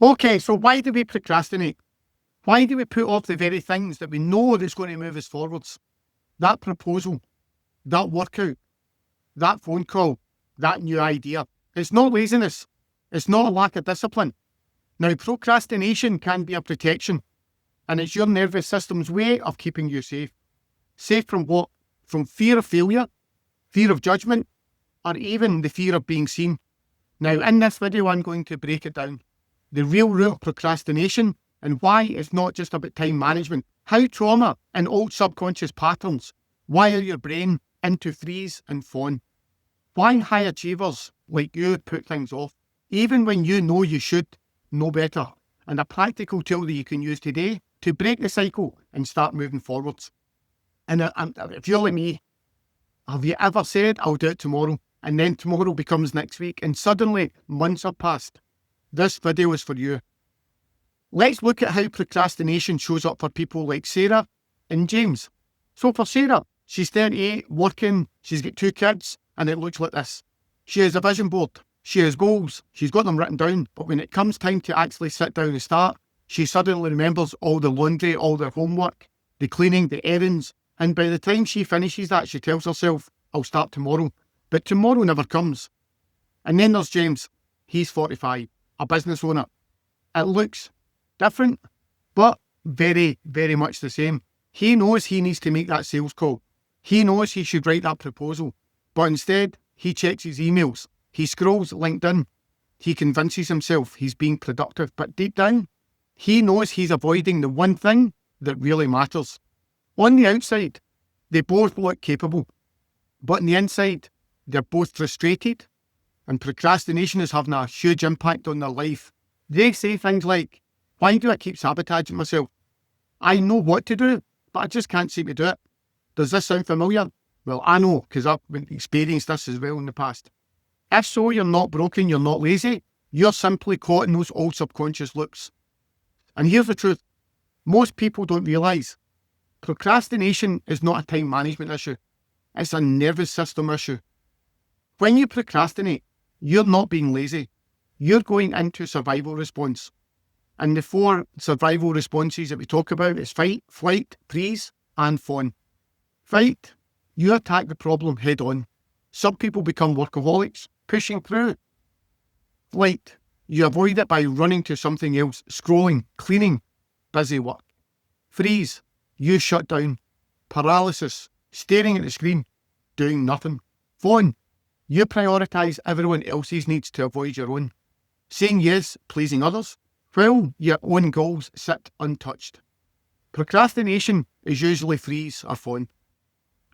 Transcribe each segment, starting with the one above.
Okay, so why do we procrastinate? Why do we put off the very things that we know is going to move us forwards? That proposal, that workout, that phone call, that new idea. It's not laziness. It's not a lack of discipline. Now, procrastination can be a protection, and it's your nervous system's way of keeping you safe. Safe from what? From fear of failure, fear of judgment, or even the fear of being seen. Now, in this video, I'm going to break it down. The real root of procrastination and why it's not just about time management. How trauma and old subconscious patterns wire your brain into freeze and fawn. Why high achievers like you put things off, even when you know you should know better. And a practical tool that you can use today to break the cycle and start moving forwards. And if you're like me, have you ever said, I'll do it tomorrow, and then tomorrow becomes next week, and suddenly months have passed? This video is for you. Let's look at how procrastination shows up for people like Sarah and James. So for Sarah, she's 38, working, she's got 2 kids, and it looks like this. She has a vision board, she has goals, she's got them written down, but when it comes time to actually sit down and start, she suddenly remembers all the laundry, all the homework, the cleaning, the errands, and by the time she finishes that, she tells herself, I'll start tomorrow. But tomorrow never comes. And then there's James. He's 45, a business owner. It looks different, but very, very much the same. He knows he needs to make that sales call. He knows he should write that proposal. But instead, he checks his emails. He scrolls LinkedIn. He convinces himself he's being productive. But deep down, he knows he's avoiding the one thing that really matters. On the outside, they both look capable. But on the inside, they're both frustrated. And procrastination is having a huge impact on their life. They say things like, why do I keep sabotaging myself? I know what to do, but I just can't seem to do it. Does this sound familiar? Well, I know, because I've experienced this as well in the past. If so, you're not broken, you're not lazy. You're simply caught in those old subconscious loops. And here's the truth. Most people don't realise procrastination is not a time management issue. It's a nervous system issue. When you procrastinate, you're not being lazy. You're going into survival response. And the 4 survival responses that we talk about is fight, flight, freeze, and fawn. Fight, you attack the problem head on. Some people become workaholics, pushing through. Flight, you avoid it by running to something else, scrolling, cleaning, busy work. Freeze, you shut down. Paralysis, staring at the screen, doing nothing. Fawn, you prioritise everyone else's needs to avoid your own. Saying yes, pleasing others, while your own goals sit untouched. Procrastination is usually freeze or fawn.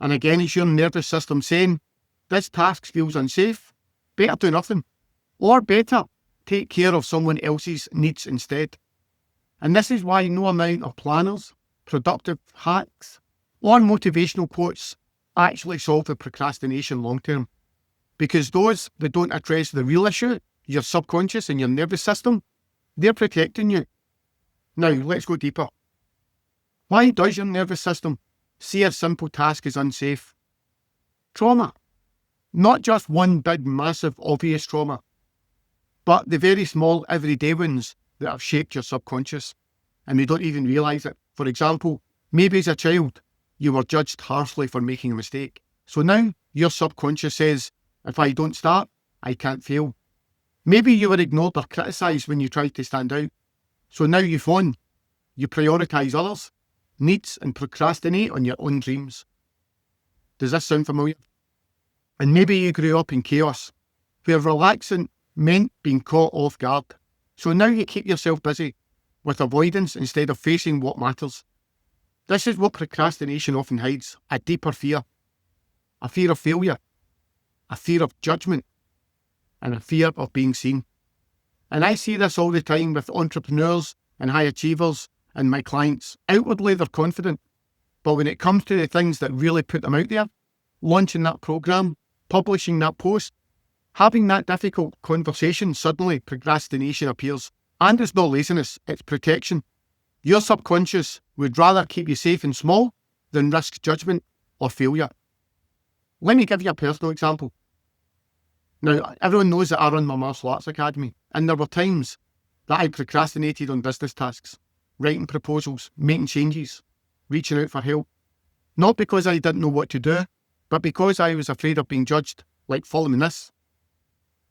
And again, it's your nervous system saying, this task feels unsafe, better do nothing. Or better, take care of someone else's needs instead. And this is why no amount of planners, productive hacks, or motivational quotes actually solve the procrastination long term. Because those that don't address the real issue, your subconscious and your nervous system, they're protecting you. Now, let's go deeper. Why does your nervous system see a simple task as unsafe? Trauma. Not just one big, massive, obvious trauma, but the very small, everyday ones that have shaped your subconscious, and you don't even realise it. For example, maybe as a child, you were judged harshly for making a mistake. So now, your subconscious says, if I don't start, I can't fail. Maybe you were ignored or criticised when you tried to stand out. So now you fawn. You prioritise others, needs, and procrastinate on your own dreams. Does this sound familiar? And maybe you grew up in chaos, where relaxing meant being caught off guard. So now you keep yourself busy with avoidance instead of facing what matters. This is what procrastination often hides, a deeper fear. A fear of failure, a fear of judgment, and a fear of being seen. And I see this all the time with entrepreneurs and high achievers and my clients. Outwardly, they're confident, but when it comes to the things that really put them out there, launching that program, publishing that post, having that difficult conversation, suddenly procrastination appears. And it's not laziness, it's protection. Your subconscious would rather keep you safe and small than risk judgment or failure. Let me give you a personal example. Now, everyone knows that I run my martial arts academy, and there were times that I procrastinated on business tasks, writing proposals, making changes, reaching out for help. Not because I didn't know what to do, but because I was afraid of being judged, like following this.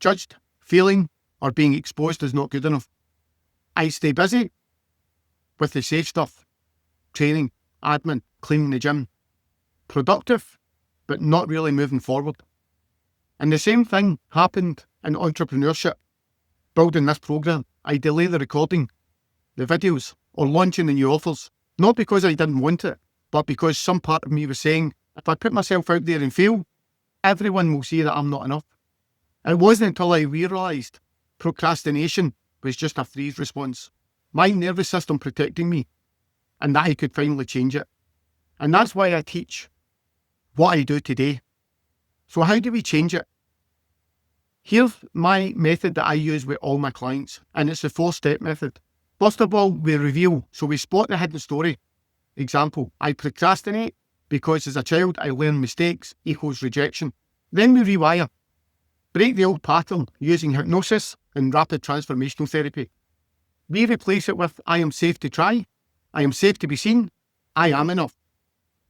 Judged, failing, or being exposed as not good enough. I stay busy with the safe stuff, training, admin, cleaning the gym. Productive, but not really moving forward. And the same thing happened in entrepreneurship. Building this program, I delay the recording, the videos, or launching the new offers, not because I didn't want it, but because some part of me was saying, if I put myself out there and fail, everyone will see that I'm not enough. It wasn't until I realised procrastination was just a freeze response, my nervous system protecting me, and that I could finally change it. And that's why I teach what I do today. So how do we change it? Here's my method that I use with all my clients, and it's the 4-step method. First of all, we review, so we spot the hidden story. Example, I procrastinate because as a child I learned mistakes equals rejection. Then we rewire. Break the old pattern using hypnosis and rapid transformational therapy. We replace it with I am safe to try, I am safe to be seen, I am enough.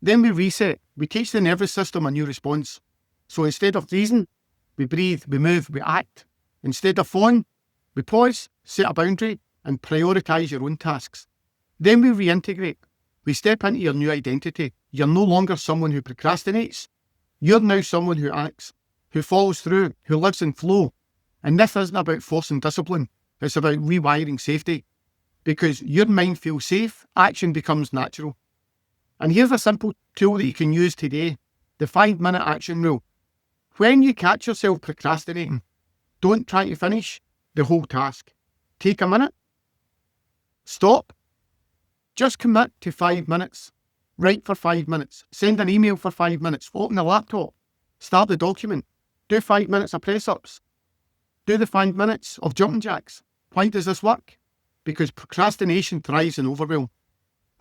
Then we reset. We teach the nervous system a new response. So instead of freezing, we breathe, we move, we act. Instead of falling, we pause, set a boundary, and prioritise your own tasks. Then we reintegrate. We step into your new identity. You're no longer someone who procrastinates. You're now someone who acts, who follows through, who lives in flow. And this isn't about forcing discipline. It's about rewiring safety. Because your mind feels safe, action becomes natural. And here's a simple tool that you can use today, the 5-minute action rule. When you catch yourself procrastinating, don't try to finish the whole task. Take a minute, stop, just commit to 5 minutes. Write for 5 minutes, send an email for 5 minutes, open the laptop, start the document, do 5 minutes of press-ups, do the 5 minutes of jumping jacks. Why does this work? Because procrastination thrives in overwhelm.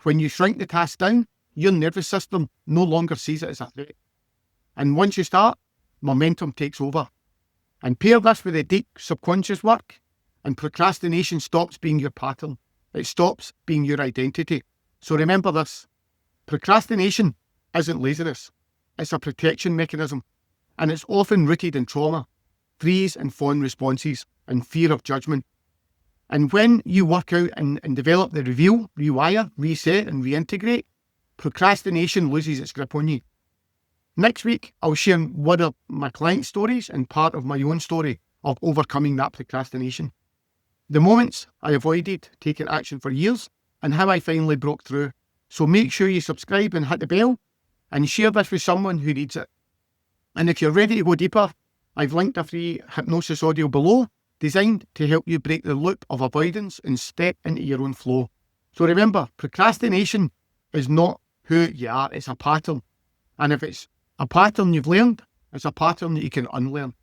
When you shrink the task down, your nervous system no longer sees it as a threat. And once you start, momentum takes over. And pair this with the deep subconscious work, and procrastination stops being your pattern. It stops being your identity. So remember this, procrastination isn't laziness. It's a protection mechanism. And it's often rooted in trauma, freeze and fawn responses, and fear of judgment. And when you work out and develop the review, rewire, reset, and reintegrate, procrastination loses its grip on you. Next week, I'll share one of my client stories and part of my own story of overcoming that procrastination. The moments I avoided taking action for years and how I finally broke through. So make sure you subscribe and hit the bell and share this with someone who needs it. And if you're ready to go deeper, I've linked a free hypnosis audio below designed to help you break the loop of avoidance and step into your own flow. So remember, procrastination is not who you are, it's a pattern. And if it's a pattern you've learned, it's a pattern that you can unlearn.